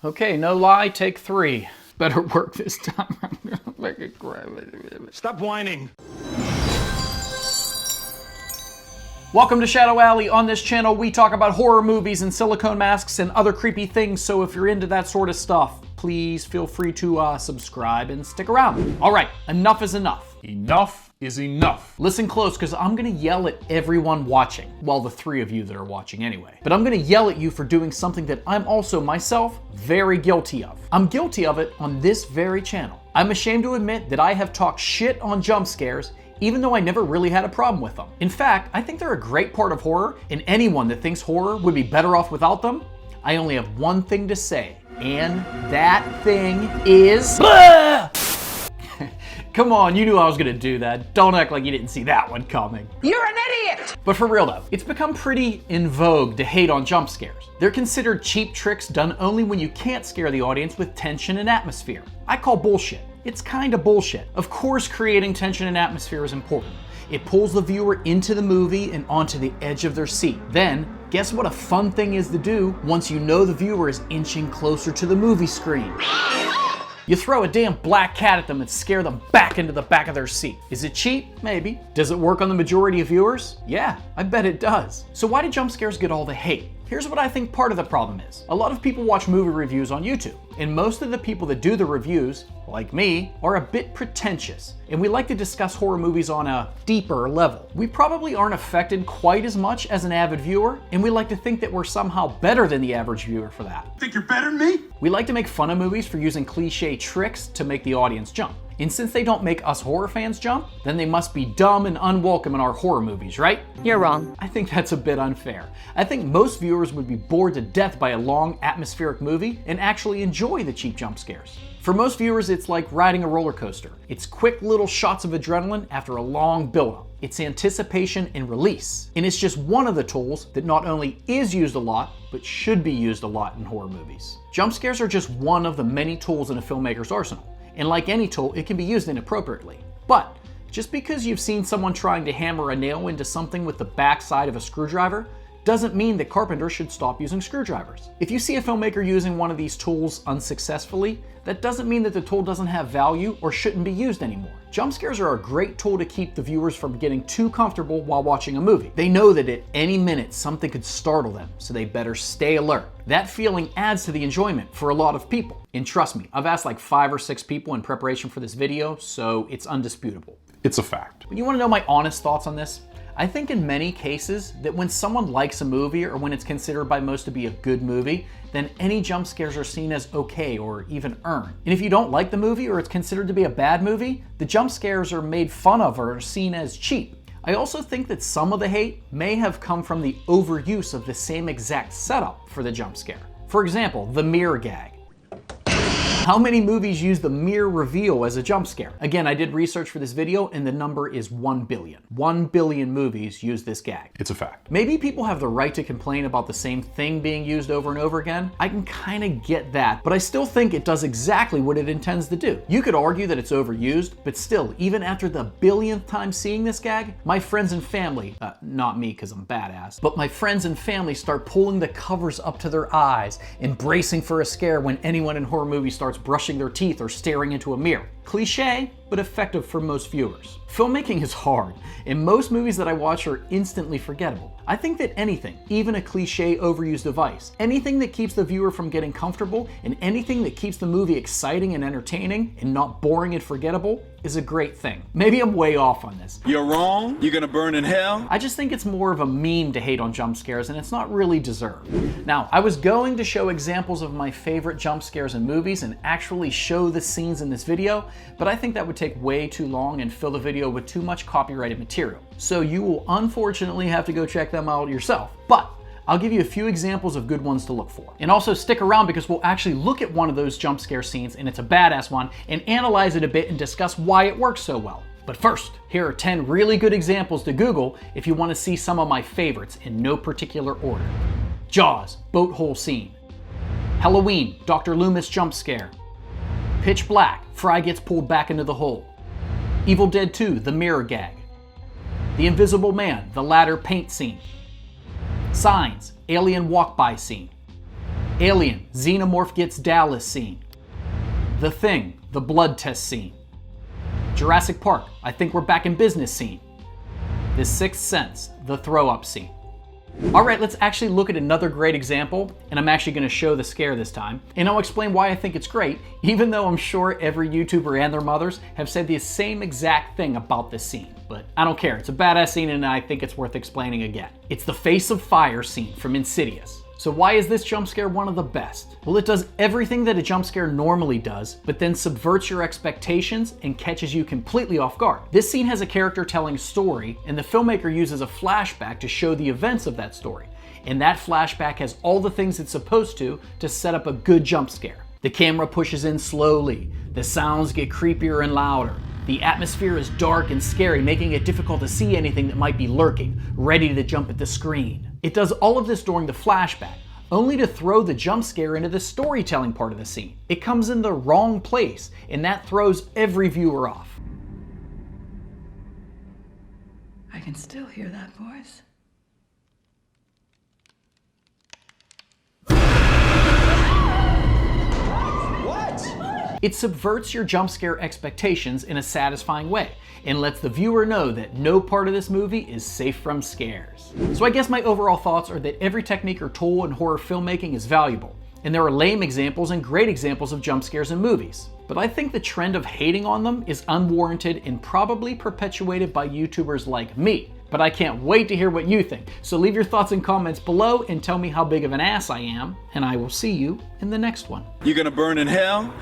Okay, no lie, take 3. Better work this time. Stop whining. Welcome to Shadow Alley. On this channel, we talk about horror movies and silicone masks and other creepy things, so if you're into that sort of stuff, please feel free to subscribe and stick around. All right, enough is enough. Enough is enough. Listen close, because I'm gonna yell at everyone watching. Well, the 3 of you that are watching anyway. But I'm gonna yell at you for doing something that I'm also, myself, very guilty of. I'm guilty of it on this very channel. I'm ashamed to admit that I have talked shit on jump scares, even though I never really had a problem with them. In fact, I think they're a great part of horror, and anyone that thinks horror would be better off without them, I only have one thing to say, and that thing is... Come on, you knew I was gonna do that. Don't act like you didn't see that one coming. You're an idiot! But for real though, it's become pretty in vogue to hate on jump scares. They're considered cheap tricks done only when you can't scare the audience with tension and atmosphere. I call bullshit. It's kinda bullshit. Of course, creating tension and atmosphere is important. It pulls the viewer into the movie and onto the edge of their seat. Then, guess what a fun thing is to do once you know the viewer is inching closer to the movie screen? You throw a damn black cat at them and scare them back into the back of their seat. Is it cheap? Maybe. Does it work on the majority of viewers? Yeah, I bet it does. So why do jump scares get all the hate? Here's what I think part of the problem is. A lot of people watch movie reviews on YouTube, and most of the people that do the reviews, like me, are a bit pretentious, and we like to discuss horror movies on a deeper level. We probably aren't affected quite as much as an avid viewer, and we like to think that we're somehow better than the average viewer for that. Think you're better than me? We like to make fun of movies for using cliche tricks to make the audience jump. And since they don't make us horror fans jump, then they must be dumb and unwelcome in our horror movies, right? You're wrong. I think that's a bit unfair. I think most viewers would be bored to death by a long, atmospheric movie and actually enjoy the cheap jump scares. For most viewers, it's like riding a roller coaster. It's quick little shots of adrenaline after a long buildup. It's anticipation and release. And it's just one of the tools that not only is used a lot, but should be used a lot in horror movies. Jump scares are just one of the many tools in a filmmaker's arsenal. And like any tool, it can be used inappropriately. But just because you've seen someone trying to hammer a nail into something with the backside of a screwdriver doesn't mean that carpenters should stop using screwdrivers. If you see a filmmaker using one of these tools unsuccessfully, that doesn't mean that the tool doesn't have value or shouldn't be used anymore. Jump scares are a great tool to keep the viewers from getting too comfortable while watching a movie. They know that at any minute something could startle them, so they better stay alert. That feeling adds to the enjoyment for a lot of people. And trust me, I've asked like 5 or 6 people in preparation for this video, so it's undisputable. It's a fact. But you wanna know my honest thoughts on this? I think in many cases that when someone likes a movie or when it's considered by most to be a good movie, then any jump scares are seen as okay or even earned. And if you don't like the movie or it's considered to be a bad movie, the jump scares are made fun of or are seen as cheap. I also think that some of the hate may have come from the overuse of the same exact setup for the jump scare. For example, the mirror gag. How many movies use the mirror reveal as a jump scare? Again, I did research for this video and the number is 1 billion. 1 billion movies use this gag. It's a fact. Maybe people have the right to complain about the same thing being used over and over again. I can kind of get that, but I still think it does exactly what it intends to do. You could argue that it's overused, but still, even after the billionth time seeing this gag, my friends and family, not me because I'm badass, but my friends and family start pulling the covers up to their eyes and bracing for a scare when anyone in horror movies starts brushing their teeth or staring into a mirror. Cliche, but effective for most viewers. Filmmaking is hard, and most movies that I watch are instantly forgettable. I think that anything, even a cliche overused device, anything that keeps the viewer from getting comfortable and anything that keeps the movie exciting and entertaining and not boring and forgettable is a great thing. Maybe I'm way off on this. You're wrong. You're gonna burn in hell. I just think it's more of a meme to hate on jump scares and it's not really deserved. Now, I was going to show examples of my favorite jump scares in movies and actually show the scenes in this video, but I think that would take way too long and fill the video with too much copyrighted material. So you will unfortunately have to go check them out yourself. But I'll give you a few examples of good ones to look for. And also stick around because we'll actually look at one of those jump scare scenes, and it's a badass one, and analyze it a bit and discuss why it works so well. But first, here are 10 really good examples to Google if you want to see some of my favorites in no particular order. Jaws, boat hole scene. Halloween, Dr. Loomis jump scare. Pitch Black, Fry gets pulled back into the hole. Evil Dead 2, the mirror gag. The Invisible Man, the ladder paint scene. Signs, alien walk-by scene. Alien, Xenomorph gets Dallas scene. The Thing, the blood test scene. Jurassic Park, I think we're back in business scene. The Sixth Sense, the throw up scene. Alright, let's actually look at another great example, and I'm actually going to show the scare this time, and I'll explain why I think it's great, even though I'm sure every YouTuber and their mothers have said the same exact thing about this scene. But I don't care, it's a badass scene and I think it's worth explaining again. It's the Face of Fire scene from Insidious. So why is this jump scare one of the best? Well, it does everything that a jump scare normally does, but then subverts your expectations and catches you completely off guard. This scene has a character telling a story, and the filmmaker uses a flashback to show the events of that story. And that flashback has all the things it's supposed to set up a good jump scare. The camera pushes in slowly, the sounds get creepier and louder. The atmosphere is dark and scary, making it difficult to see anything that might be lurking, ready to jump at the screen. It does all of this during the flashback, only to throw the jump scare into the storytelling part of the scene. It comes in the wrong place, and that throws every viewer off. I can still hear that voice. It subverts your jump scare expectations in a satisfying way, and lets the viewer know that no part of this movie is safe from scares. So I guess my overall thoughts are that every technique or tool in horror filmmaking is valuable, and there are lame examples and great examples of jump scares in movies. But I think the trend of hating on them is unwarranted and probably perpetuated by YouTubers like me. But I can't wait to hear what you think. So leave your thoughts and comments below and tell me how big of an ass I am, and I will see you in the next one. You gonna burn in hell?